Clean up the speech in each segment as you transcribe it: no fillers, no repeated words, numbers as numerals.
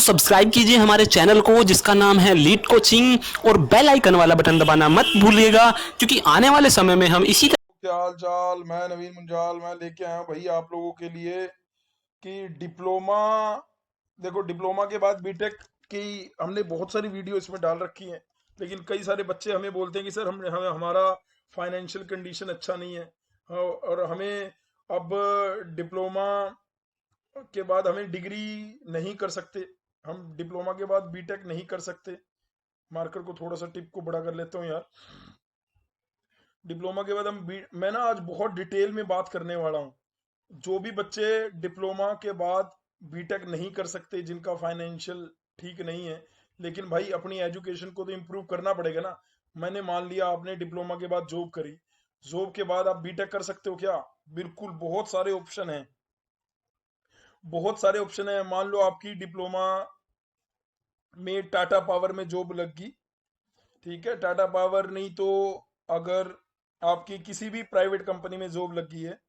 Subscribe कीजिए हमारे channel को जिसका नाम है लीड कोचिंग और बेल आइकन वाला बटन दबाना मत भूलिएगा क्योंकि आने वाले समय में हम इसी क्या हाल चाल। मैं नवीन मुंजाल मैं लेके आया हूँ भाई आप लोगों के लिए कि डिप्लोमा। देखो, डिप्लोमा के बाद बीटेक की हमने बहुत सारी वीडियो इसमें डाल रखी हैं, लेकिन कई सारे बच्चे हमें बोलते हैं कि सर हमें हमारा फाइनेंशियल कंडीशन अच्छा नहीं है। हाँ, और हमें अब डिप्लोमा के बाद हमें डिग्री नहीं कर सकते, हम डिप्लोमा के बाद बीटेक नहीं कर सकते। मार्कर को थोड़ा सा टिप को बड़ा कर लेता हूँ यार। डिप्लोमा के बाद मैं ना आज बहुत डिटेल में बात करने वाला हूँ। जो भी बच्चे डिप्लोमा के बाद बीटेक नहीं कर सकते, जिनका फाइनेंशियल ठीक नहीं है, लेकिन भाई अपनी एजुकेशन को तो इम्प्रूव करना पड़ेगा ना। मैंने मान लिया आपने डिप्लोमा के बाद जॉब करी, जॉब के बाद आप बीटेक कर सकते हो क्या? बिल्कुल, बहुत सारे ऑप्शन हैं, बहुत सारे ऑप्शन है। मान लो आपकी डिप्लोमा में टाटा पावर में जॉब लग गई, ठीक है, टाटा पावर नहीं तो अगर आपकी किसी भी प्राइवेट कंपनी में जॉब लग गई है।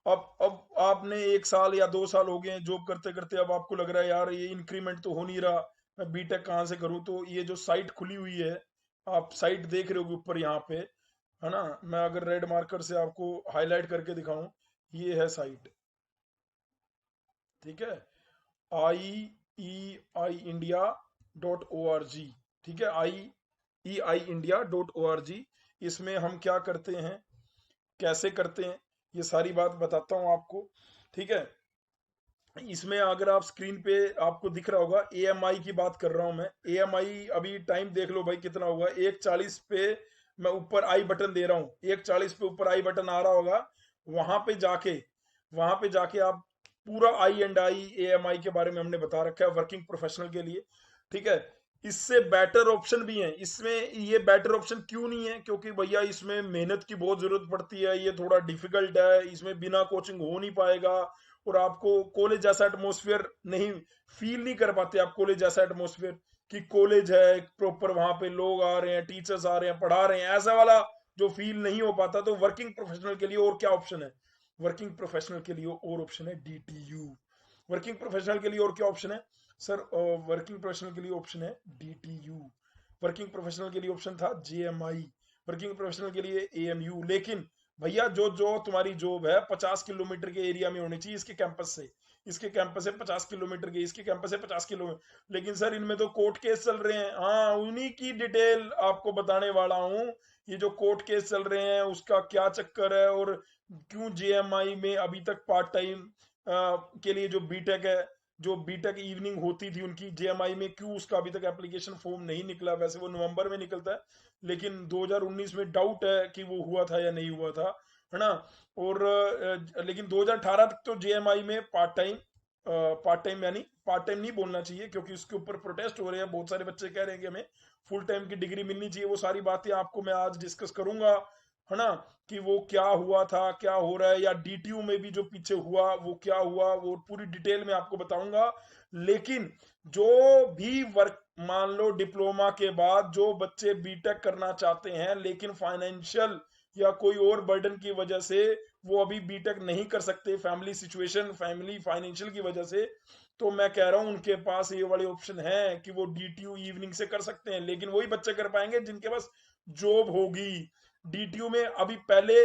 अब आपने 1 साल या 2 साल हो गए हैं जॉब करते करते, अब आपको लग रहा है यार ये इंक्रीमेंट तो हो नहीं रहा, मैं बीटेक कहाँ से करूँ? तो ये जो साइट खुली हुई है, आप साइट देख रहे होगे ऊपर यहाँ पे, है ना? मैं अगर रेड मार्कर से आपको हाईलाइट करके दिखाऊं, ये है साइट, ठीक है, IEI India.org, ठीक है, IEI India.org। इसमें हम क्या करते हैं, कैसे करते हैं, ये सारी बात बताता हूँ आपको, ठीक है। इसमें अगर आप स्क्रीन पे आपको दिख रहा होगा, एएमआई की बात कर रहा हूं मैं। एएमआई अभी टाइम देख लो भाई कितना होगा, 1:40 पे मैं ऊपर आई बटन दे रहा हूँ, 1:40 पे ऊपर आई बटन आ रहा होगा। वहां पे जाके वहां पे जाके आप पूरा आई एएमआई के बारे में हमने बता रखा है वर्किंग प्रोफेशनल के लिए, ठीक है। इससे बेटर ऑप्शन भी है इसमें। ये बेटर ऑप्शन क्यों नहीं है? क्योंकि भैया इसमें मेहनत की बहुत जरूरत पड़ती है, ये थोड़ा डिफिकल्ट है, इसमें बिना कोचिंग हो नहीं पाएगा, और आपको कॉलेज जैसा एटमोसफियर नहीं फील नहीं कर पाते आप, कॉलेज जैसा एटमोसफियर कि कॉलेज है प्रॉपर, वहां पे लोग आ रहे हैं, टीचर्स आ रहे हैं, पढ़ा रहे हैं, ऐसा वाला जो फील नहीं हो पाता। तो वर्किंग प्रोफेशनल के लिए और क्या ऑप्शन है? वर्किंग प्रोफेशनल के लिए और ऑप्शन है डीटीयू। वर्किंग प्रोफेशनल के लिए और क्या ऑप्शन है सर? वर्किंग प्रोफेशनल के लिए ऑप्शन है डीटीयू। वर्किंग प्रोफेशनल के लिए ऑप्शन था जेएमआई। वर्किंग प्रोफेशनल के लिए एएमयू। लेकिन भैया जो जो तुम्हारी जॉब है 50 किलोमीटर के एरिया में होनी चाहिए इसके कैंपस से। इसके कैंपस है 50 किलोमीटर के, इसके कैंपस है 50 किलोमीटर। लेकिन सर इनमें तो कोर्ट केस चल रहे हैं। हाँ, उन्हीं की डिटेल आपको बताने वाला हूँ। ये जो कोर्ट केस चल रहे हैं उसका क्या चक्कर है, और क्यों जेएमआई में अभी तक पार्ट टाइम के लिए जो बीटेक है, जो बीटेक इवनिंग होती थी उनकी, जेएमआई में क्यों उसका अभी तक एप्लीकेशन फॉर्म नहीं निकला? वैसे वो नवंबर में निकलता है, लेकिन 2019 में डाउट है कि वो हुआ था या नहीं हुआ था, है ना? और लेकिन 2018 तक तो जेएमआई में पार्ट टाइम यानी पार्ट टाइम नहीं बोलना चाहिए, क्योंकि उसके ऊपर प्रोटेस्ट हो रहे हैं, बहुत सारे बच्चे कह रहे हैं कि हमें फुल टाइम की डिग्री मिलनी चाहिए। वो सारी बातें आपको मैं आज डिस्कस करूंगा, है ना, कि वो क्या हुआ था, क्या हो रहा है, या डीटीयू में भी जो पीछे हुआ वो क्या हुआ, वो पूरी डिटेल में आपको बताऊंगा। लेकिन जो भी वर्क, मान लो डिप्लोमा के बाद जो बच्चे बीटेक करना चाहते हैं लेकिन फाइनेंशियल या कोई और बर्डन की वजह से वो अभी बीटेक नहीं कर सकते, फैमिली सिचुएशन, फैमिली फाइनेंशियल की वजह से, तो मैं कह रहा हूं उनके पास ये वाले ऑप्शन है कि वो डीटीयू इवनिंग से कर सकते हैं। लेकिन वही बच्चे कर पाएंगे जिनके पास जॉब होगी। डीटीयू में अभी पहले,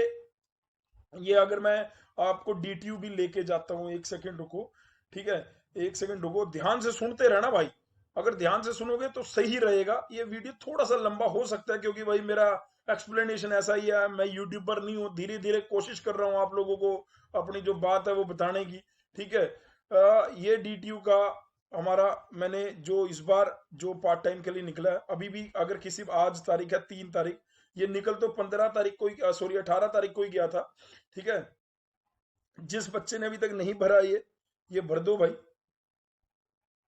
ये अगर मैं आपको डीटीयू भी लेके जाता हूँ, एक सेकंड रुको, ठीक है, एक सेकंड रुको, ध्यान से सुनते रहना भाई। अगर ध्यान से सुनोगे तो सही रहेगा। ये वीडियो थोड़ा सा लंबा हो सकता है क्योंकि भाई मेरा एक्सप्लेनेशन ऐसा ही है, मैं यूट्यूबर नहीं हूँ, धीरे धीरे कोशिश कर रहा हूँ आप लोगों को अपनी जो बात है वो बताने की, ठीक है। ये डीटीयू का हमारा, मैंने जो इस बार जो पार्ट टाइम के लिए निकला है, अभी भी अगर किसी, आज तारीख है 3 तारीख, ये निकल तो 15 तारीख को ही, सॉरी 18 तारीख को ही गया था, ठीक है। जिस बच्चे ने अभी तक नहीं भरा ये भर दो भाई।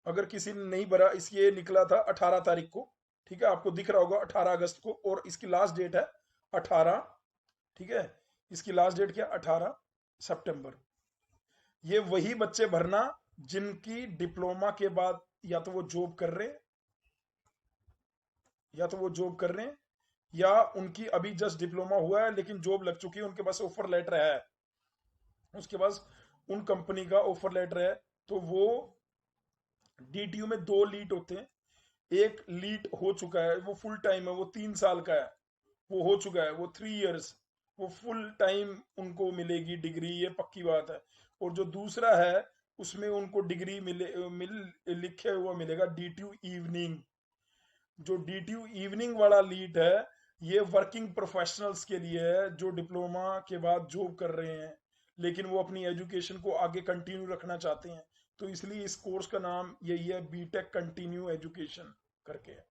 अगर किसी ने नहीं भरा, इस ये निकला था 18 तारीख को, ठीक है, आपको दिख रहा होगा 18 अगस्त को, और इसकी लास्ट डेट है 18, ठीक है। इसकी लास्ट डेट क्या? 18 सितंबर। ये वही बच्चे भरना जिनकी डिप्लोमा के बाद या तो वो जॉब कर रहे हैं, या तो वो जॉब कर रहे हैं, या उनकी अभी जस्ट डिप्लोमा हुआ है लेकिन जॉब लग चुकी है, उनके पास ऑफर लेटर है, उसके पास उन कंपनी का ऑफर लेटर है, तो वो डीटीयू में 2 लीट होते हैं। एक लीट हो चुका है, वो फुल टाइम है, वो 3 साल का है, वो हो चुका है, वो 3 इयर्स, वो फुल टाइम उनको मिलेगी डिग्री, ये पक्की बात है। और जो दूसरा है उसमें उनको डिग्री लिखे हुआ मिलेगा डीटीयू इवनिंग। जो डीटीयू इवनिंग वाला लीट है ये वर्किंग प्रोफेशनल्स के लिए है जो डिप्लोमा के बाद जॉब कर रहे हैं लेकिन वो अपनी एजुकेशन को आगे कंटिन्यू रखना चाहते हैं। तो इसलिए इस कोर्स का नाम यही है, बीटेक कंटिन्यू एजुकेशन करके है।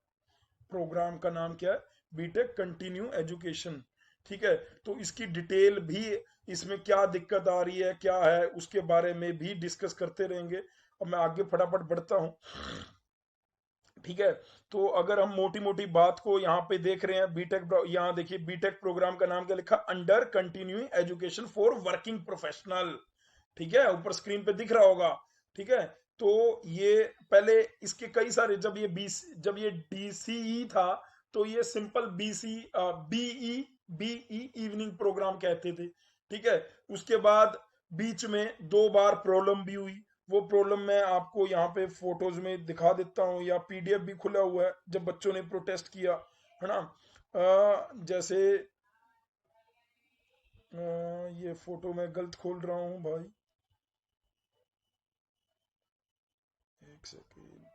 प्रोग्राम का नाम क्या है? BTech continue education. ठीक है, तो इसकी डिटेल भी, इसमें क्या दिक्कत आ रही है क्या है उसके बारे में भी डिस्कस करते रहेंगे। अब मैं आगे फटाफट बढ़ता हूँ। ठीक है, तो अगर हम मोटी मोटी बात को यहाँ पे देख रहे हैं, बीटेक, यहाँ देखिए बीटेक प्रोग्राम का नाम क्या लिखा, under continuing education for working professional. ठीक है, ऊपर स्क्रीन पे दिख रहा होगा। ठीक है, तो ये पहले इसके कई सारे, जब ये डीसीई था तो ये simple BC BE BE evening programme कहते थे। ठीक है, उसके बाद बीच में 2 बार प्रॉब्लम भी हुई। वो प्रॉब्लम मैं आपको यहाँ पे फोटोज में दिखा देता हूँ, या पीडीएफ भी खुला हुआ है जब बच्चों ने प्रोटेस्ट किया, है ना। जैसे ये फोटो मैं गलत खोल रहा हूँ भाई, एक सेकेंड।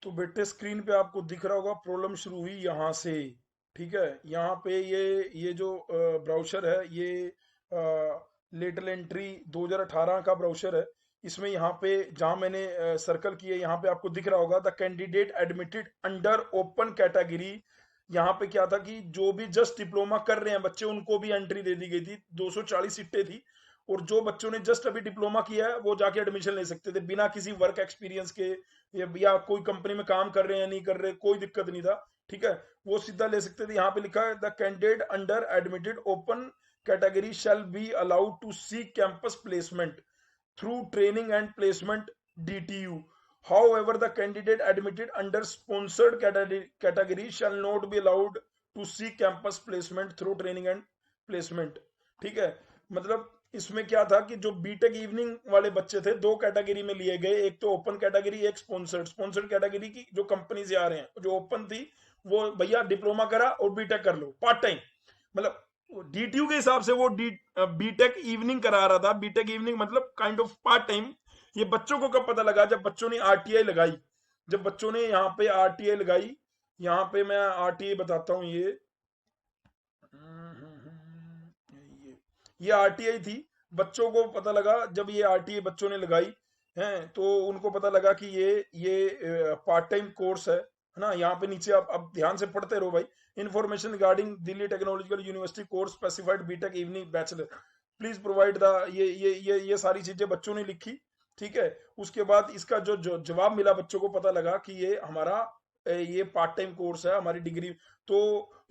तो बेटे स्क्रीन पे आपको दिख रहा होगा प्रॉब्लम शुरू हुई यहाँ से। ठीक है, यहाँ पे ये जो ब्राउशर है ये लेटल एंट्री 2018 का ब्राउशर है। इसमें यहाँ पे जहां मैंने सर्कल किया, यहाँ पे आपको दिख रहा होगा the candidate admitted under open category. यहाँ पे क्या था कि जो भी जस्ट डिप्लोमा कर रहे हैं बच्चे उनको भी एंट्री दे दी गई थी, 240 सीटें थी। और जो बच्चों ने जस्ट अभी डिप्लोमा किया है वो जाके एडमिशन ले सकते थे बिना किसी वर्क एक्सपीरियंस के, या कोई कंपनी में काम कर रहे हैं या नहीं कर रहे, कोई दिक्कत नहीं था। ठीक है, वो सीधा ले सकते थे। यहाँ पे लिखा है the candidate under admitted open category shall be allowed to seek campus placement through training and placement DTU. However, the candidate admitted under sponsored category shall not be allowed to seek campus placement through training and placement. ठीक है, मतलब इसमें क्या था कि जो BTech evening वाले बच्चे थे 2 कैटेगरी में लिए गए, एक तो ओपन कैटेगरी, एक स्पॉन्सर्ड कैटेगरी की जो कंपनी से आ रहे हैं। जो ओपन थी वो भैया डिप्लोमा करा और बीटेक कर लो पार्ट टाइम, मतलब डीटीयू के हिसाब से वो बीटेक इवनिंग करा रहा था। बीटेक इवनिंग मतलब काइंड ऑफ पार्ट टाइम। ये बच्चों को कब पता लगा? जब बच्चों ने आरटीआई लगाई, जब बच्चों ने यहाँ पे आरटीआई लगाई। यहाँ पे मैं आरटीआई बताता हूँ, ये आरटीआई थी। बच्चों को पता लगा जब ये आरटीआई बच्चों ने लगाई है, तो उनको पता लगा कि ये पार्ट टाइम कोर्स है ना। यहाँ पे नीचे आप अब ध्यान से पढ़ते रहो भाई। Information regarding Delhi technological university course specified BTech evening bachelor, please provide the, ये सारी चीजें बच्चों ने लिखी। ठीक है, उसके बाद इसका जो जवाब मिला, बच्चों को पता लगा कि ये हमारा ये पार्ट टाइम कोर्स है, हमारी डिग्री। तो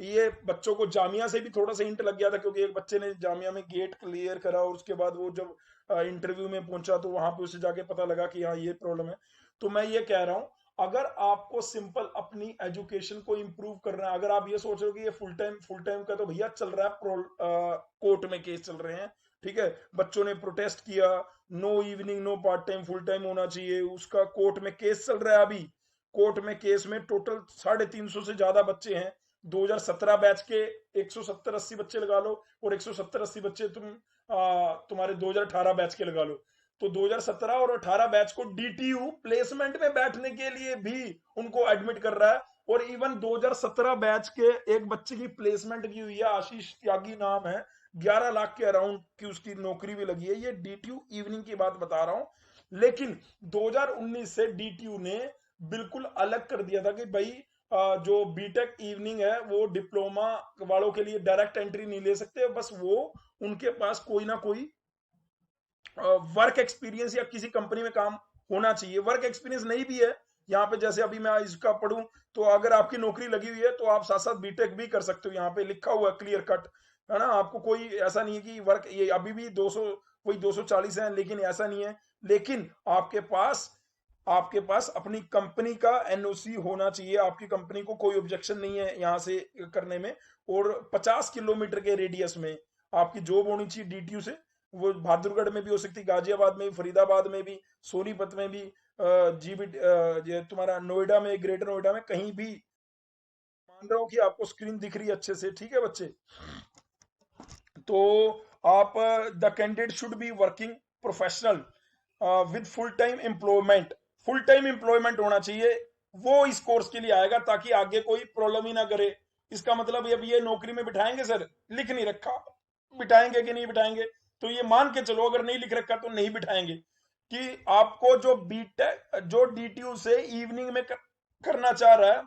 ये बच्चों को जामिया से भी थोड़ा सा हिंट लग गया था, क्योंकि एक बच्चे ने जामिया में गेट क्लियर करा और उसके बाद वो जब इंटरव्यू में पहुंचा तो वहां पे उसे जाके पता लगा कि हाँ ये प्रॉब्लम है। तो मैं ये कह रहा हूँ, अगर आपको सिंपल अपनी एजुकेशन को इंप्रूव करना है, अगर आप ये सोच रहे हो कि ये फुल टाइम का तो भैया चल रहा है, कोर्ट में केस चल रहे हैं। ठीक है, बच्चों ने प्रोटेस्ट किया, no evening no part time, full time होना चाहिए, उसका कोर्ट में केस चल रहा है अभी। कोर्ट में केस में टोटल 350 से ज्यादा बच्चे हैं। 2017 बैच के 170-80 बच्चे लगा लो, और 170-80 बच्चे तुम्हारे 2018 बैच के लगा लो। तो 2017 और 18 बैच को डीटीयू प्लेसमेंट में बैठने के लिए भी उनको एडमिट कर रहा है। और इवन 2017 बैच के एक बच्चे की प्लेसमेंट की हुई है, आशीष त्यागी नाम है, 11 लाख के अराउंड की उसकी नौकरी भी लगी है। ये डीटीयू इवनिंग की बात बता रहा हूं। लेकिन 2019 से डीटीयू ने बिल्कुल अलग कर दिया था कि भाई जो बीटेक इवनिंग है वो डिप्लोमा वालों के लिए डायरेक्ट एंट्री नहीं ले सकते, बस वो उनके पास कोई ना कोई वर्क एक्सपीरियंस या किसी कंपनी में काम होना चाहिए। वर्क एक्सपीरियंस नहीं भी है यहाँ पे, जैसे अभी मैं इसका पढ़ूं तो अगर आपकी नौकरी लगी हुई है तो आप साथ साथ बीटेक भी कर सकते हो। यहाँ पे लिखा हुआ है क्लियर कट, है ना। आपको कोई ऐसा नहीं है कि वर्क, ये अभी भी 200 वही 240 है, लेकिन ऐसा नहीं है। लेकिन आपके पास अपनी कंपनी का एनओसी होना चाहिए, आपकी कंपनी को कोई ऑब्जेक्शन नहीं है यहाँ से करने में। और 50 किलोमीटर के रेडियस में आपकी जॉब होनी चाहिए डीटीयू से, वो बहादुरगढ़ में भी हो सकती, गाजियाबाद में भी, फरीदाबाद में भी, सोनीपत में भी, जीबी ये तुम्हारा नोएडा में, ग्रेटर नोएडा में, कहीं भी। मान रहा हूँ कि आपको स्क्रीन दिख रही है अच्छे से, ठीक है बच्चे। तो आप the candidate should be working professional with full time employment होना चाहिए। वो इस कोर्स के लिए आएगा ताकि आगे कोई प्रॉब्लम ही ना करे। इसका मतलब अब ये नौकरी में बिठाएंगे सर, लिख नहीं रखा, बिठाएंगे कि नहीं बिठाएंगे? तो ये मान के चलो अगर नहीं लिख रखा तो नहीं बिठाएंगे। कि आपको जो बीटेक जो डीटीयू से इवनिंग में करना चाह रहा है,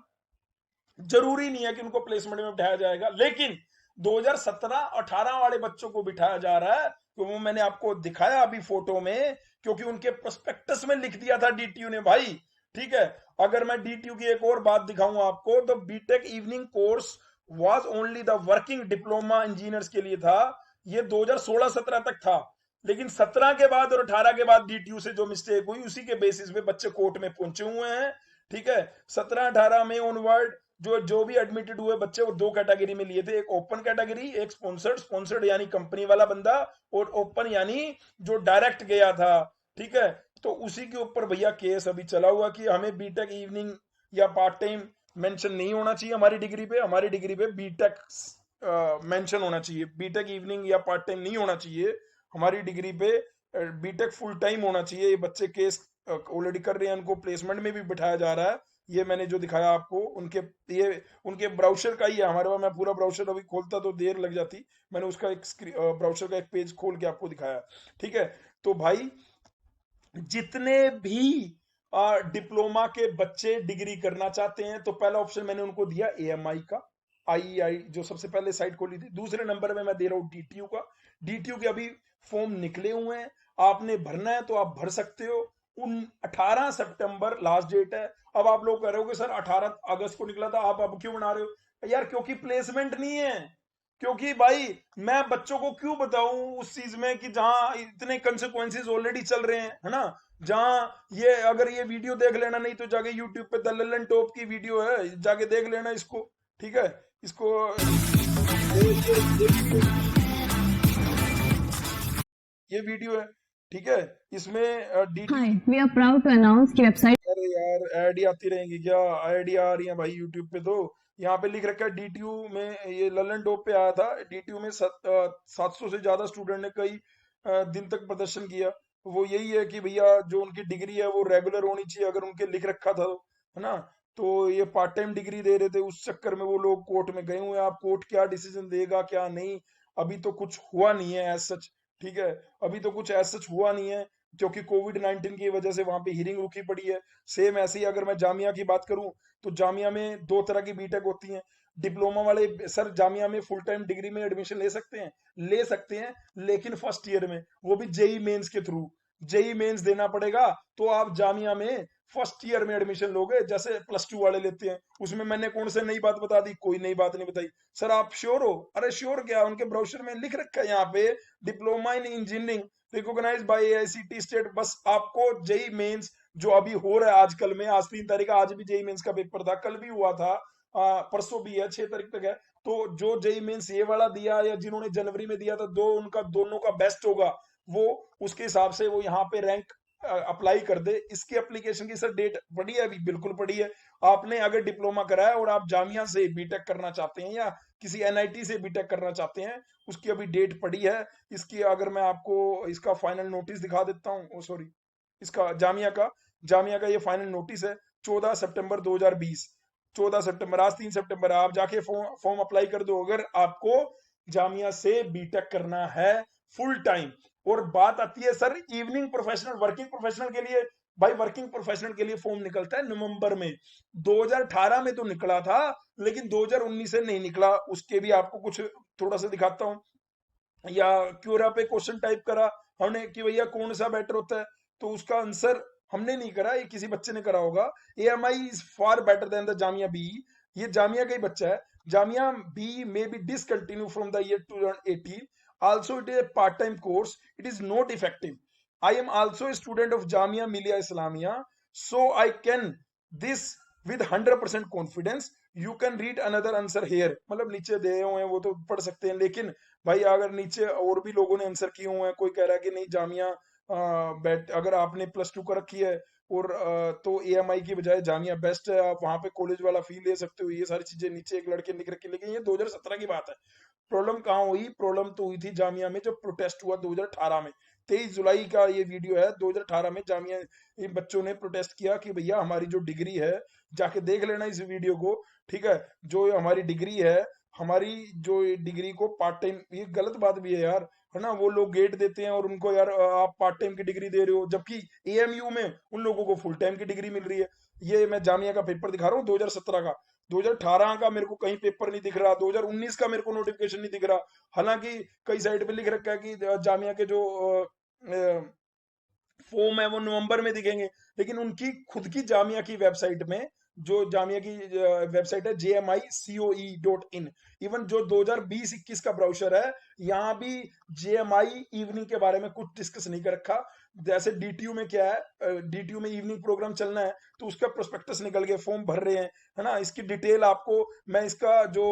जरूरी नहीं है कि उनको प्लेसमेंट में बिठाया जाएगा, लेकिन 2017-18 वाले बच्चों को बिठाया जा रहा है। तो वो मैंने आपको दिखाया अभी फोटो में, क्योंकि उनके प्रोस्पेक्टस में लिख दिया था डीटीयू ने भाई, ठीक है। अगर मैं डीटीयू की एक और बात दिखाऊं आपको, तो BTech evening course was only the working diploma engineers के लिए था। ये 2016-17 तक था, लेकिन 17 के बाद और 18 के बाद डीटीयू से जो मिस्टेक हुई उसी के बेसिस पे बच्चे कोर्ट में पहुंचे हुए हैं, ठीक है। 17-18 में ऑनवर्ड जो जो भी एडमिटेड हुए बच्चे, वो दो कैटेगरी में लिए थे, एक ओपन कैटेगरी, एक स्पॉन्सर्ड यानी कंपनी वाला बंदा, और ओपन यानी जो डायरेक्ट गया था, ठीक है। तो उसी के ऊपर भैया केस अभी चला हुआ कि हमें बीटेक इवनिंग या पार्ट टाइम मेंशन नहीं होना चाहिए हमारी डिग्री पे। हमारी डिग्री पे बीटेक मेंशन होना चाहिए, बीटेक इवनिंग या पार्ट टाइम नहीं होना चाहिए हमारी डिग्री पे, बीटेक फुल टाइम होना चाहिए। ये बच्चे केस ऑलरेडी कर रहे हैं, उनको प्लेसमेंट में भी बिठाया जा रहा है। ये मैंने जो दिखाया आपको उनके, ये उनके ब्राउजर का ही है हमारे पास। मैं पूरा ब्राउजर अभी खोलता तो देर लग जाती, मैंने उसका एक ब्राउजर का एक पेज खोल के आपको दिखाया, ठीक है। तो भाई जितने भी डिप्लोमा के बच्चे डिग्री करना चाहते हैं, तो पहला ऑप्शन मैंने उनको दिया एएमआई का, आईईआई जो सबसे पहले साइट खोली थी। दूसरे नंबर में मैं दे रहा हूँ डीटीयू का। डीटीयू के अभी फॉर्म निकले हुए हैं, आपने भरना है तो आप भर सकते हो। 18 सितंबर लास्ट डेट है। अब आप लोग कह रहे हो कि सर 18 अगस्त को निकला था, आप अब क्यों बना रहे हो यार? क्योंकि प्लेसमेंट नहीं है। क्योंकि भाई मैं बच्चों को क्यों बताऊं उस चीज में कि जहां इतने कंसिक्वेंसेस ऑलरेडी चल रहे हैं, है ना। जहां ये अगर ये वीडियो देख लेना, नहीं तो जाके यूट्यूब पे द ललन टॉप की वीडियो है, जाके देख लेना इसको, ठीक है। इसको ये वीडियो है, ठीक है। इसमें DTU, Hi, we are proud to announce कि वेबसाइट अरे यार ऐड ही आती रहेंगी क्या? ऐड ही आ रही है भाई यूट्यूब पे। तो यहाँ पे लिख रखा है डीटीयू में, ये ललन टॉप पे आया था, डीटीयू में 700 से ज्यादा स्टूडेंट ने कई दिन तक प्रदर्शन किया। वो यही है कि भैया जो उनकी डिग्री है वो रेगुलर होनी चाहिए, अगर उनके लिख रखा था तो, है ना। तो ये पार्ट टाइम डिग्री दे रहे थे, उस चक्कर में वो लोग कोर्ट में गए हुए हैं। आप कोर्ट क्या डिसीजन देगा क्या नहीं, अभी तो कुछ हुआ नहीं है एज सच, ठीक है। अभी तो कुछ एज सच हुआ नहीं है, क्योंकि कोविड-19 की वजह से वहां पे हियरिंग रुकी पड़ी है। सेम ऐसे ही अगर मैं जामिया की बात करूं, तो जामिया में दो तरह की बीटेक होती है। डिप्लोमा वाले सर जामिया में फुल टाइम डिग्री में एडमिशन ले सकते हैं, ले सकते हैं, लेकिन फर्स्ट ईयर में, वो भी जेई मेंस के थ्रू। जेई मेंस देना पड़ेगा, तो आप जामिया में फर्स्ट ईयर में एडमिशन लोगे, जैसे प्लस 2 वाले लेते हैं। उसमें मैंने कौन से नई बात बता दी? कोई नई बात नहीं बताई। सर आप श्योर हो? अरे श्योर क्या, उनके ब्राउचर में लिख रखा है यहाँ पे, diploma in engineering recognised by AICT state. बस आपको जेई मेंस जो अभी हो रहा है आजकल में, आज 3 तारीख, आज भी जेई मेंस का पेपर था, कल भी हुआ था, परसों भी है, 6 तारीख तक है। तो जो जेई मेंस ये वाला दिया या जिन्होंने जनवरी में दिया था, उनका दोनों का बेस्ट होगा, वो उसके हिसाब से वो यहाँ पे रैंक अप्लाई कर दे। इसकी एप्लीकेशन की सर डेट पड़ी है अभी? बिल्कुल पड़ी है। आपने अगर डिप्लोमा करा है और आप जामिया से बीटेक करना चाहते हैं या किसी एनआईटी से बीटेक करना चाहते हैं, उसकी अभी डेट पड़ी है। इसकी अगर मैं आपको इसका फाइनल नोटिस दिखा देता हूँ, सॉरी, इसका जामिया का ये फाइनल नोटिस है, 14 सितंबर 2020। 14 सितंबर, आज 3 सितंबर, आप जाके फॉर्म अप्लाई कर दो अगर आपको जामिया से बीटेक करना है फुल टाइम। और बात आती है sir evening professional, working professional के लिए। भाई वर्किंग प्रोफेशनल के लिए फॉर्म निकलता है नवंबर में। 2018 में तो निकला था, लेकिन 2019 से नहीं निकला। उसके भी आपको कुछ थोड़ा सा दिखाता हूँ। या क्यूरा पे क्वेश्चन टाइप करा हमने कि भैया कौन सा बेटर होता है, तो उसका आंसर हमने नहीं करा, ये किसी बच्चे ने करा होगा। AMI is far better than the Jamia B. ये जामिया का ही बच्चा है। Jamia B may be discontinue from the year 2018। Also it is a part time course, it is not effective. I am also a student of Jamia Millia Islamia, so I can this with 100% confidence you can read another answer here, मतलब नीचे दे हुए हैं वो तो पढ़ सकते हैं, लेकिन भाई अगर नीचे और भी लोगों ने आंसर किए हुए हैं, कोई कह रहा है कि नहीं जामिया बेट, अगर आपने +2 कर रखी है और तो एएमआई की बजाय जामिया बेस्ट है, आप वहां पे कॉलेज वाला फी ले सकते हो, ये सारी चीजें नीचे एक लड़के ने लिख रखी, लेकिन ये 2017 की बात है। प्रॉब्लम कहाँ हुई? प्रॉब्लम तो हुई थी जामिया में जब प्रोटेस्ट हुआ 2018 में। 23 जुलाई का ये वीडियो है, 2018 में जामिया इन बच्चों ने प्रोटेस्ट किया कि भैया हमारी जो डिग्री है, जाके देख लेना इस वीडियो को, ठीक है, जो हमारी डिग्री है, हमारी जो डिग्री को पार्ट टाइम, ये गलत बात भी है यार, है ना, वो लोग गेट देते हैं और उनको यार आप पार्ट टाइम की डिग्री दे रहे हो, जबकि एएमयू में उन लोगों को फुल टाइम की डिग्री मिल रही है। ये मैं जामिया का पेपर दिखा रहा हूँ 2017 का, 2018 का मेरे को कहीं पेपर नहीं दिख रहा, 2019 का मेरे को नोटिफिकेशन नहीं दिख रहा। हालांकि कई साइट पे लिख रखा है कि जामिया के जो फॉर्म है वो नवंबर में दिखेंगे, लेकिन उनकी खुद की जामिया की वेबसाइट में, जो जामिया की वेबसाइट है JMICOE.in, इवन जो 2020-21 का ब्राउचर है, यहाँ भी JMI इवनिंग के बारे में कुछ डिस्कस नहीं कर रखा। जैसे डीटीयू में क्या है, डीटीयू में इवनिंग प्रोग्राम चलना है तो उसका प्रोस्पेक्टस निकल गए, फॉर्म भर रहे हैं, है ना, इसकी डिटेल आपको मैं इसका जो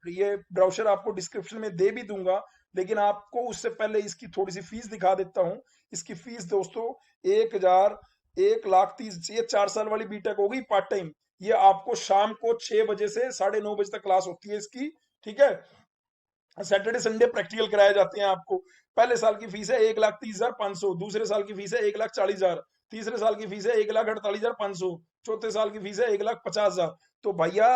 ये ब्राउचर आपको डिस्क्रिप्शन में दे भी दूंगा, लेकिन आपको उससे पहले इसकी थोड़ी सी फीस दिखा देता हूँ। इसकी फीस दोस्तों 1,30,000, ये 4 साल वाली बीटेक होगी पार्ट टाइम, ये आपको शाम को 6 बजे से 9:30 बजे तक क्लास होती है इसकी, ठीक है, सैटरडे संडे प्रैक्टिकल कराए जाते हैं आपको। पहले साल की फीस है 1,30,500, दूसरे साल की फीस है 1,40,000, तीसरे साल की फीस है 1,48,500, चौथे साल की फीस है 1,50,000। तो भैया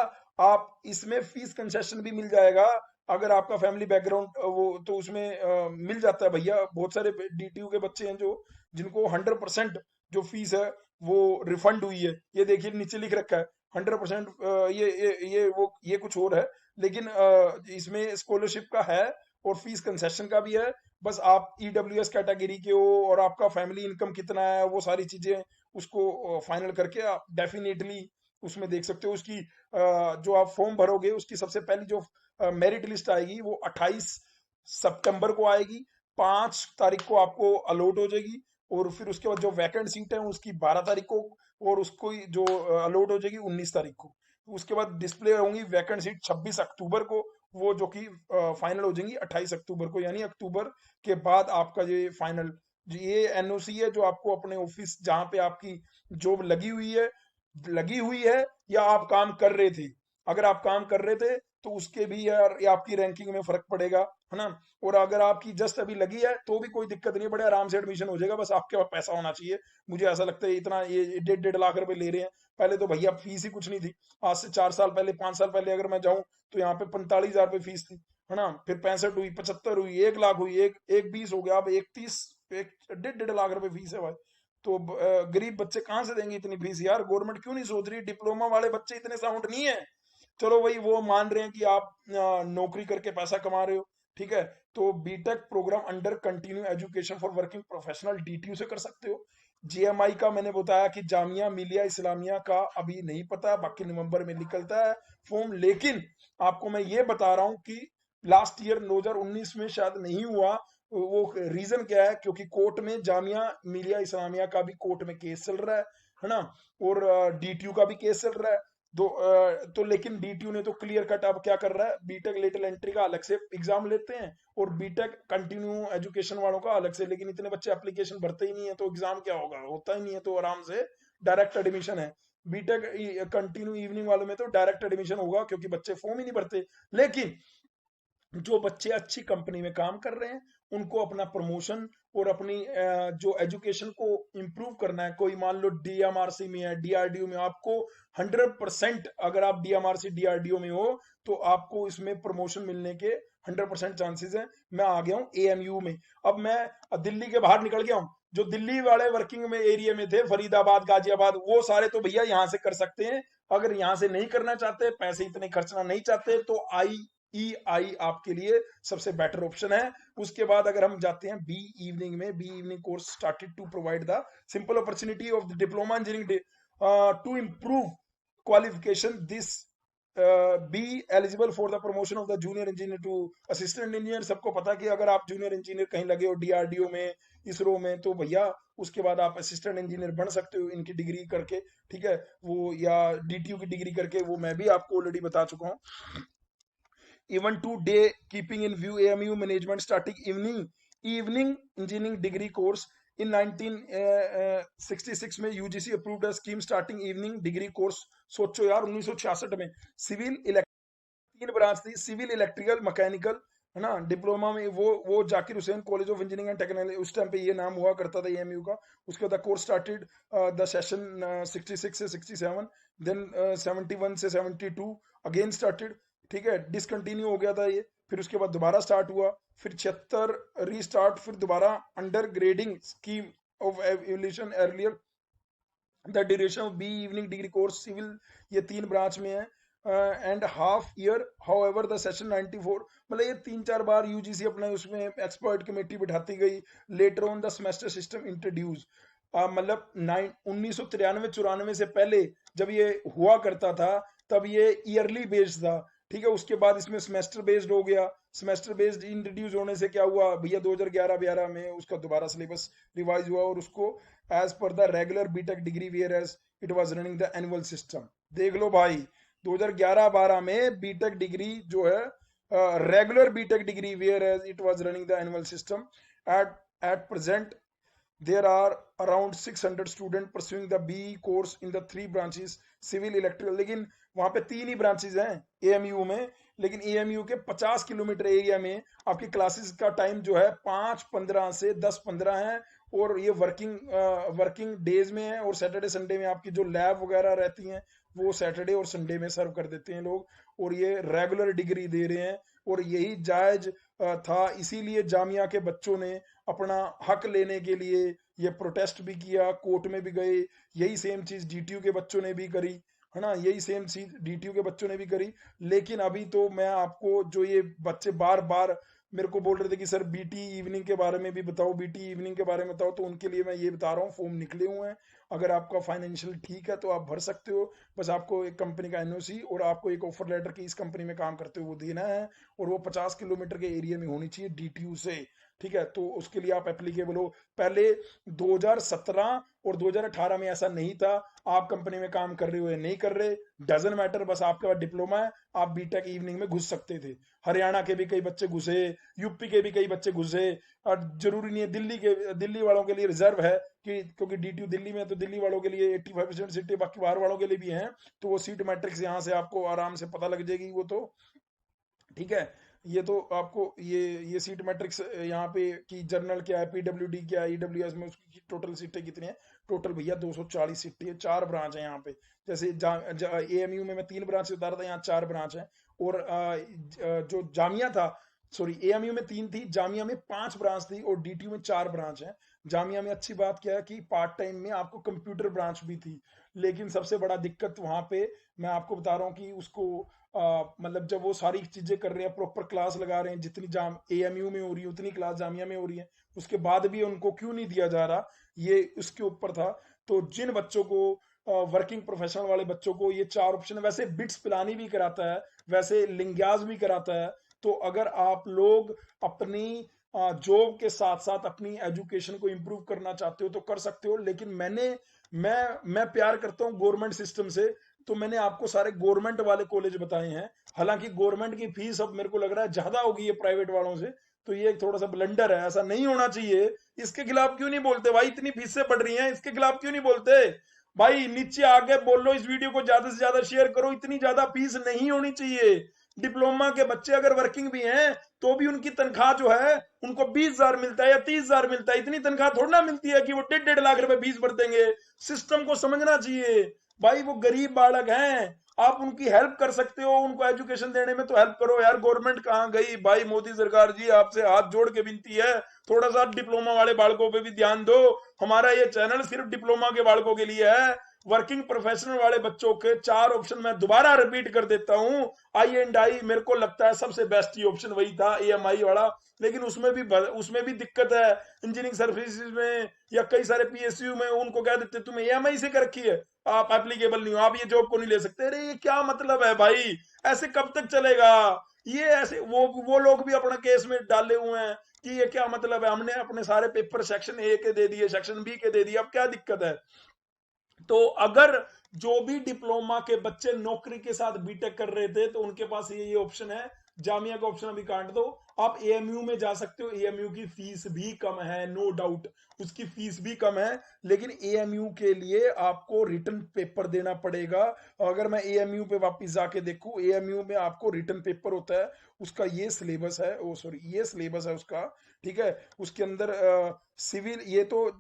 आप इसमें फीस कंसेशन भी मिल जाएगा, अगर आपका फैमिली बैकग्राउंड वो तो उसमें मिल जाता है भैया। बहुत सारे डीटीयू के बच्चे हैं जो जिनको 100% जो फीस है वो रिफंड हुई है, ये देखिए नीचे लिख रखा है 100%। ये कुछ और है, लेकिन इसमें स्कॉलरशिप का है और फीस कंसेशन का भी है। बस आप ईडब्ल्यूएस कैटेगरी के हो और आपका फैमिली इनकम कितना है, वो सारी चीजें उसको फाइनल करके आप डेफिनेटली उसमें देख सकते हो। उसकी जो आप फॉर्म भरोगे उसकी सबसे पहली जो मेरिट लिस्ट आएगी वो 28 सितंबर को आएगी, 5 तारीख को आपको अलॉट हो जाएगी, और फिर उसके बाद जो वैकेंट सीट है उसकी 12 तारीख को, और उसको जो अलॉट हो जाएगी 19 तारीख को। उसके बाद डिस्प्ले होंगी वैकेंट सीट 26 अक्टूबर को, वो जो कि फाइनल हो जाएंगी 28 अक्टूबर को, यानी अक्टूबर के बाद आपका ये फाइनल ये एनओसी है जो आपको अपने ऑफिस जहां पे आपकी जॉब लगी हुई है या आप काम कर रहे थे, अगर आप काम कर रहे थे तो उसके भी यार ये आपकी रैंकिंग में फर्क पड़ेगा, है ना। और अगर आपकी जस्ट अभी लगी है तो भी कोई दिक्कत नहीं है, बड़े आराम से एडमिशन हो जाएगा, बस आपके पास पैसा होना चाहिए। मुझे ऐसा लगता है इतना ये 1.5 लाख रुपए ले रहे हैं, पहले तो भैया फीस ही कुछ नहीं थी। आज से 4 साल पहले 5 साल पहले अगर मैं जाऊं तो यहाँ पे 45,000 रुपये फीस थी, है ना, फिर 65 हुई, 75 हुई, 1 लाख हुई, एक 20 हो गया, अब 31, 1.5 लाख रुपए फीस है भाई। तो गरीब बच्चे कहाँ से देंगे इतनी फीस यार? गवर्नमेंट क्यों नहीं सोच रही? डिप्लोमा वाले बच्चे इतने साउंड नहीं है। चलो भाई वो मान रहे हैं कि आप नौकरी करके पैसा कमा रहे हो, ठीक है, तो BTech programme under continue education for working professional DTU से कर सकते हो। जीएमआई का मैंने बताया कि जामिया मिलिया इस्लामिया का अभी नहीं पता, बाकी नवंबर में निकलता है फॉर्म। लेकिन आपको मैं ये बता रहा हूँ कि लास्ट ईयर 2019 में शायद नहीं हुआ, वो रीजन क्या है, क्योंकि कोर्ट में जामिया मिलिया इस्लामिया का भी कोर्ट में केस चल रहा है ना, और डीटीयू का भी केस चल रहा है। तो लेकिन डीटीयू ने तो क्लियर कट अब क्या कर रहा है, बीटेक लेटरल एंट्री का अलग से एग्जाम लेते हैं और बीटेक कंटिन्यू एजुकेशन वालों का अलग से, लेकिन इतने बच्चे एप्लीकेशन भरते ही नहीं है तो एग्जाम क्या होगा, होता ही नहीं है, तो आराम से डायरेक्ट एडमिशन है। बीटेक कंटिन्यू इवनिंग वालों में तो डायरेक्ट एडमिशन होगा क्योंकि बच्चे फॉर्म ही नहीं भरते। लेकिन जो बच्चे अच्छी कंपनी में काम कर रहे हैं उनको अपना प्रमोशन और अपनी जो एजुकेशन को इम्प्रूव करना है, कोई मान लो डीएमआरसी में है, डीआरडीओ में, आपको 100% अगर आप डीएमआरसी डीआरडीओ में हो तो आपको इसमें प्रमोशन मिलने के 100% चांसेस है। मैं आ गया हूँ एएमयू में, अब मैं दिल्ली के बाहर निकल गया हूँ। जो दिल्ली वाले वर्किंग में एरिया में थे, फरीदाबाद, गाजियाबाद, वो सारे तो भैया यहाँ से कर सकते हैं। अगर यहाँ से नहीं करना चाहते, पैसे इतने खर्चना नहीं चाहते, तो IEI आपके लिए सबसे बेटर ऑप्शन है। उसके बाद अगर हम जाते हैं बी इवनिंग में, B evening course started to provide the simple opportunity of the diploma engineering to improve qualification. This be eligible for the promotion of the junior engineer to assistant engineer. सबको पता है कि अगर आप junior engineer कहीं लगे हो DRDO में, इसरो में, तो भैया उसके बाद आप असिस्टेंट इंजीनियर बन सकते हो इनकी डिग्री करके, ठीक है, वो या डीटीयू की डिग्री करके, वो मैं भी आपको ऑलरेडी बता चुका हूँ। Even today keeping in view AMU management starting evening engineering degree course in 1966 में UGC approved scheme starting evening degree course. सोचो यार 1966 में सिविल तीन ब्रांच थी, सिविल, इलेक्ट्रिकल, मैकेनिकल, है ना। डिप्लोमा में वो Zakir Hussain college of engineering and technology, उस टाइम पे ये नाम हुआ करता था एएमयू का। उसके बाद कोर्स स्टार्टेड द सेशन 66 से 67, देन 71 से 72 अगेन स्टार्टेड, ठीक है, डिसकंटिन्यू हो गया था ये, फिर उसके बाद दोबारा स्टार्ट हुआ, फिर 76 रीस्टार्ट, फिर दोबारा under grading scheme of evolution earlier the duration of B evening degree course civil, ये तीन ब्रांच में है, and half year however the session 94, मतलब ये 3-4 बार यूजीसी अपने उसमें एक्सपर्ट कमेटी बिठाती गई। Later on the semester system introduce, मतलब 1993-94 से पहले जब ये हुआ करता था तब ये ईयरली बेस्ड था, ठीक है। उसके बाद इसमें सेमेस्टर बेस्ड हो गया। सेमेस्टर बेस्ड इंट्रोड्यूस होने से क्या हुआ भैया, 2011-12 में उसका दोबारा सिलेबस रिवाइज हुआ और उसको as per the regular BTech degree whereas it was running the annual system. देख लो भाई 2011-12 में बीटेक डिग्री जो है regular BTech degree whereas it was running the annual system. At present there are around 600 students pursuing the BE course in the 3 branches civil electrical, लेकिन वहां पे 3 ही branches हैं एएमयू में, लेकिन एएमयू के 50 kilometre area में आपकी classes का टाइम जो है 5:15 से 10:15 है, और ये वर्किंग डेज में है, और सैटरडे संडे में आपकी जो लैब वगैरह रहती हैं वो सैटरडे और संडे में सर्व कर देते हैं लोग, और ये रेगुलर डिग्री दे रहे हैं, और यही जायज था। इसीलिए जामिया के बच्चों ने अपना हक लेने के लिए ये प्रोटेस्ट भी किया, कोर्ट में भी गए। यही सेम चीज डीटीयू के बच्चों ने भी करी, है ना, यही सेम चीज डीटीयू के बच्चों ने भी करी। लेकिन अभी तो मैं आपको, जो ये बच्चे बार बार मेरे को बोल रहे थे कि सर बीटी इवनिंग के बारे में भी बताओ, बीटी इवनिंग के बारे में बताओ, तो उनके लिए मैं ये बता रहा हूँ, फॉर्म निकले हुए हैं। अगर आपका फाइनेंशियल ठीक है तो आप भर सकते हो, बस आपको एक कंपनी का एनओसी और आपको एक ऑफर लेटर की इस कंपनी में काम करते हो वो देना है, और वो 50 किलोमीटर के एरिया में होनी चाहिए डीटीयू से, ठीक है। तो उसके लिए आप एप्लीकेबल हो। पहले 2017 और 2018 में ऐसा नहीं था, आप कंपनी में काम कर रहे हो या नहीं कर रहे डजंट मैटर, बस आपके पास डिप्लोमा है, आप बीटेक इवनिंग में घुस सकते थे। हरियाणा के भी कई बच्चे घुसे, यूपी के भी कई बच्चे घुसे, और जरूरी नहीं है दिल्ली वालों के लिए रिजर्व है कि क्योंकि डीटीयू दिल्ली में, तो दिल्ली वालों के लिए 85% सीटें, बाकी बाहर वालों के लिए भी हैं, तो वो सीट मैट्रिक्स यहाँ से आपको आराम से पता लग जाएगी वो तो, ठीक है। ये तो आपको ये सीट मैट्रिक्स यहाँ पे कि जर्नल क्या है, पीडब्ल्यूडी क्या है, ईडब्ल्यूएस में उसकी टोटल सीटें कितनी है, टोटल भैया 240 सीटें है, 4 ब्रांच है यहाँ पे। जैसे एएमयू में मैं 3 ब्रांच से बता रहा था, यहाँ 4 ब्रांच है, और जो जामिया था, सॉरी एएमयू में 3 थी, जामिया में 5 ब्रांच थी, और डीटीयू में 4 ब्रांच है। जामिया में अच्छी बात क्या है कि पार्ट टाइम में आपको कंप्यूटर ब्रांच भी थी, लेकिन सबसे बड़ा दिक्कत वहां पे मैं आपको बता रहा हूँ कि उसको मतलब जब वो सारी चीजें कर रहे हैं, प्रॉपर क्लास लगा रहे हैं, जितनी जाम एएमयू में हो रही है उतनी क्लास जामिया में हो रही है, उसके बाद भी उनको क्यों नहीं दिया जा रहा, ये उसके ऊपर था। तो जिन बच्चों को वर्किंग प्रोफेशनल वाले बच्चों को ये 4 ऑप्शन, वैसे बिट्स पिलानी भी कराता है, वैसे लिंग्याज भी कराता है, तो अगर आप लोग अपनी जॉब के साथ साथ अपनी एजुकेशन को इंप्रूव करना चाहते हो तो कर सकते हो। लेकिन मैं प्यार करता हूँ गवर्नमेंट सिस्टम से, तो मैंने आपको सारे गवर्नमेंट वाले कॉलेज बताए हैं। हालांकि गवर्नमेंट की फीस अब मेरे को लग रहा है ज्यादा होगी है प्राइवेट वालों से, तो ये थोड़ा सा ब्लंडर है, ऐसा नहीं होना चाहिए। इसके खिलाफ क्यों नहीं बोलते भाई, इतनी फीसें बढ़ रही हैं, इसके खिलाफ क्यों नहीं बोलते भाई? नीचे आके बोलो, इस वीडियो को ज्यादा से ज्यादा शेयर करो, इतनी ज्यादा फीस नहीं होनी चाहिए। डिप्लोमा के बच्चे अगर वर्किंग भी हैं तो भी उनकी तनख्वाह जो है उनको 20,000 मिलता है या 30,000 मिलता है, इतनी तनख्वाह थोड़ा ना मिलती है कि वो 1.5 लाख रुपए फीस भर देंगे। सिस्टम को समझना चाहिए भाई, वो गरीब बालक हैं, आप उनकी हेल्प कर सकते हो, उनको एजुकेशन देने में तो हेल्प करो यार। गवर्नमेंट कहाँ गई भाई? मोदी सरकार जी आपसे हाथ जोड़ के विनती है, थोड़ा सा डिप्लोमा वाले बालकों पे भी ध्यान दो। हमारा ये चैनल सिर्फ डिप्लोमा के बालकों के लिए है, वर्किंग प्रोफेशनल वाले बच्चों के 4 ऑप्शन मैं दोबारा रिपीट कर देता हूं। आई एंड आई मेरे को लगता है सबसे बेस्ट ही ऑप्शन वही था, एएमआई वाला, लेकिन उसमें भी दिक्कत है। इंजीनियरिंग सर्विसेज में या कई सारे पीएसयू में उनको कह देते तुम्हें एएमआई से कर रखी है, आप एप्लीकेबल नहीं हो, आप ये जॉब को नहीं ले सकते। अरे ये क्या मतलब है भाई, ऐसे कब तक चलेगा? ये ऐसे वो लोग भी अपना केस में डाले हुए हैं कि ये क्या मतलब है, हमने अपने सारे पेपर सेक्शन ए के दे दिए, सेक्शन बी के दे दिए, अब क्या दिक्कत है? तो अगर जो भी डिप्लोमा के बच्चे नौकरी के साथ बीटेक कर रहे थे तो उनके पास ये ऑप्शन है। जामिया का ऑप्शन अभी काट दो, आप एएमयू में जा सकते हो। एएमयू की फीस भी कम है, नो डाउट, उसकी फीस भी कम है, लेकिन एएमयू के लिए आपको रिटन पेपर देना पड़ेगा। अगर मैं एएमयू पे वापस जाके देखूं, एएमयू में आपको रिटन पेपर होता है, उसका ये सिलेबस है, ओ सॉरी ये सिलेबस है उसका, ठीक है। उसके अंदर सिविल,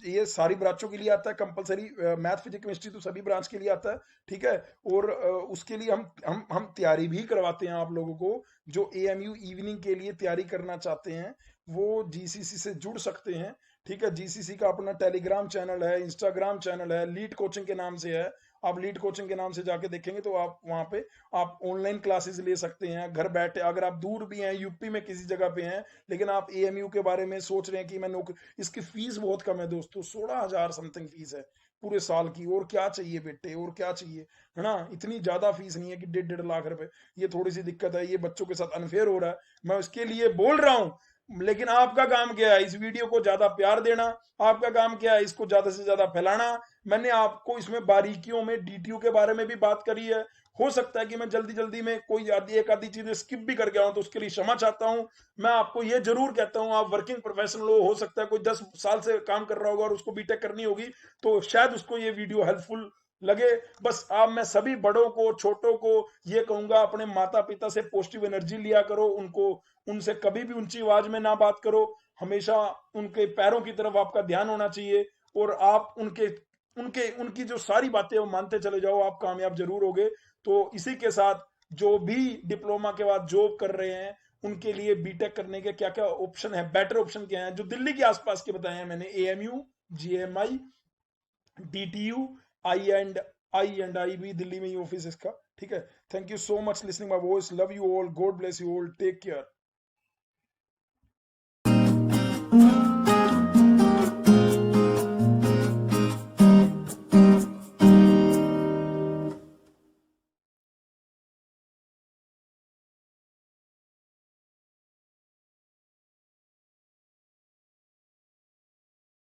ये सारी ब्रांचों के लिए आता है कंपलसरी, मैथ फिजिक्स केमिस्ट्री तो सभी ब्रांच के लिए आता है, ठीक है। और उसके लिए हम तैयारी भी करवाते हैं आप लोगों को। जो एएमयू इवनिंग के लिए तैयारी करना चाहते हैं वो जीसीसी से जुड़ सकते हैं, ठीक है। जीसीसी का अपना टेलीग्राम चैनल है, इंस्टाग्राम चैनल है, लीड कोचिंग के नाम से है। आप लीड कोचिंग के नाम से जाके देखेंगे तो आप वहां पे आप ऑनलाइन क्लासेस ले सकते हैं घर बैठे। अगर आप दूर भी हैं, यूपी में किसी जगह पे हैं, लेकिन आप एएमयू के बारे में सोच रहे हैं कि मैं नौकरी, इसकी फीस बहुत कम है दोस्तों, 16,000 समथिंग फीस है पूरे साल की। और क्या चाहिए बेटे, और क्या चाहिए, है ना? इतनी ज्यादा फीस नहीं है कि 1.5 लाख रुपए। ये थोड़ी सी दिक्कत है, ये बच्चों के साथ अनफेयर हो रहा है, मैं उसके लिए बोल रहा हूँ। लेकिन आपका काम क्या है? इस वीडियो को ज्यादा प्यार देना। आपका काम क्या है? इसको ज्यादा से ज्यादा फैलाना। मैंने आपको इसमें बारीकियों में डीटीयू के बारे में भी बात करी है। हो सकता है कि मैं जल्दी जल्दी में कोई एक आधी चीजें स्किप भी कर गया हूं, तो उसके लिए क्षमा चाहता हूं। मैं आपको ये जरूर कहता हूं, आप वर्किंग प्रोफेशनल हो सकता है कोई 10 साल से काम कर रहा होगा और उसको बीटेक करनी होगी, तो शायद उसको ये वीडियो हेल्पफुल लगे। बस आप, मैं सभी बड़ों को छोटों को ये कहूंगा, अपने माता पिता से पॉजिटिव एनर्जी लिया करो, उनको, उनसे कभी भी ऊंची आवाज में ना बात करो, हमेशा उनके पैरों की तरफ आपका ध्यान होना चाहिए। और आप उनके उनके उनकी जो सारी बातें वो मानते चले जाओ, आप कामयाब जरूर होगे। तो इसी के साथ जो भी डिप्लोमा के बाद जॉब कर रहे हैं उनके लिए बीटेक करने के क्या क्या ऑप्शन है, बेटर ऑप्शन क्या है, जो दिल्ली के आसपास के बताए हैं मैंने, AMU, GMI, DTU, I and I भी दिल्ली में ही ऑफिस इसका, ठीक है। Thank you so much listening my voice, love you all, God bless you all, take care.